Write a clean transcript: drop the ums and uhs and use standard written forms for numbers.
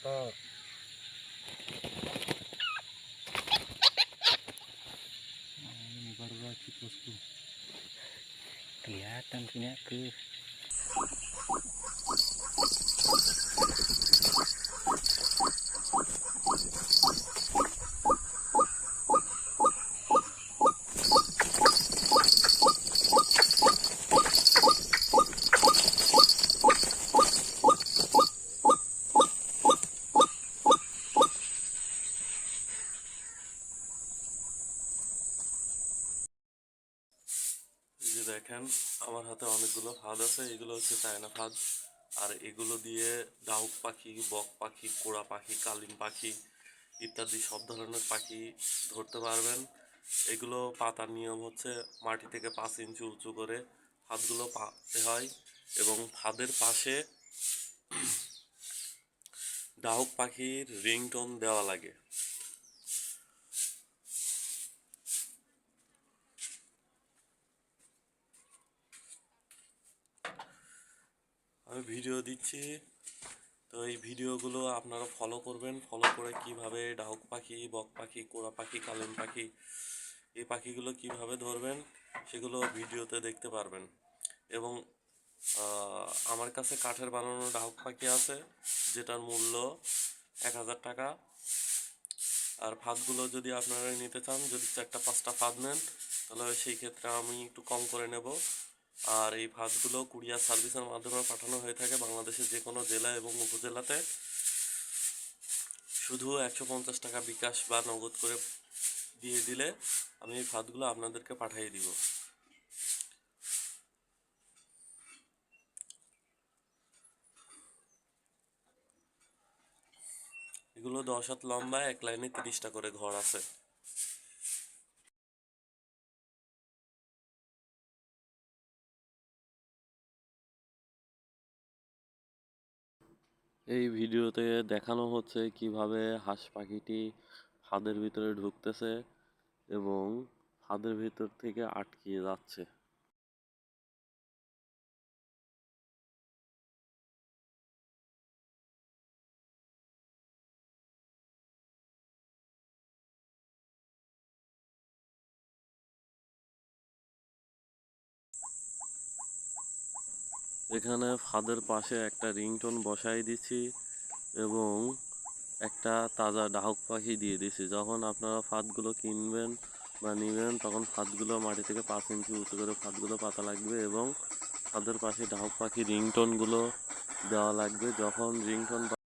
Tor. Ini baru lagi bosku. Kelihatan punya ke. এই যে দেখেন আমার হাতে অনেকগুলো ফাঁদ আছে, এগুলো হচ্ছে চায়না ফাঁদ। আর এগুলো দিয়ে ডাহুক পাখি, বক পাখি, কোড়া পাখি, কালিম পাখি ইত্যাদি সব ধরনের পাখি ধরতে পারবেন। এগুলো পাতার নিয়ম হচ্ছে মাটি থেকে 5 ইঞ্চি উঁচু করে ফাঁদগুলো পাততে হয় এবং ফাঁদের পাশে ডাহুক পাখির রিংটোন দেওয়া লাগে। আমি ভিডিও দিচ্ছি, তো এই ভিডিওগুলো আপনারা ফলো করবেন। ফলো করে কিভাবে ডাহুক পাখি, বক পাখি, কোড়া পাখি, কালিম পাখি এই পাখিগুলো কিভাবে ধরবেন সেগুলো ভিডিওতে দেখতে পারবেন। এবং আমার কাছে কাঠের বানানো ডাহুক পাখি আছে, যেটার মূল্য 1000 টাকা। আর ফাঁদগুলো যদি আপনারা নিতে চান, যদি 4-5টা ফাঁদ নেন, তাহলে সেই ক্ষেত্রে আমি একটু কম করে নেব। আর এই ফাঁদগুলো কুরিয়ার সার্ভিসের মাধ্যমে পাঠানো হয়ে থাকে বাংলাদেশের যে কোনো জেলা এবং উপজেলাতে। শুধু 150 টাকা বিকাশ বা নগদ করে দিয়ে দিলে আমি এই ফাঁদগুলো আপনাদেরকে পাঠিয়ে দিব। এগুলো 10 হাত লম্বা, এক লাইনে 30টা করে ঘর আছে। এই ভিডিওতে দেখানো হচ্ছে কিভাবে হাঁস পাখিটি ফাঁদের ভিতরে ঢুকতেছে এবং ফাঁদের ভিতর থেকে আটকে যাচ্ছে। এখানে ফাঁদের পাশে একটা রিংটোন বসাই দিছি এবং একটা তাজা ডাহুক পাখি দিয়ে দিছি। যখন আপনারা ফাঁদগুলো কিনবেন বা নেবেন, তখন ফাঁদগুলো মাটি থেকে 5 ইঞ্চি উঁচু করে ফাঁদগুলো পাতা লাগবে এবং ফাঁদের পাশে ডাহুক পাখি রিংটোনগুলো দেওয়া লাগবে। যখন রিংটোন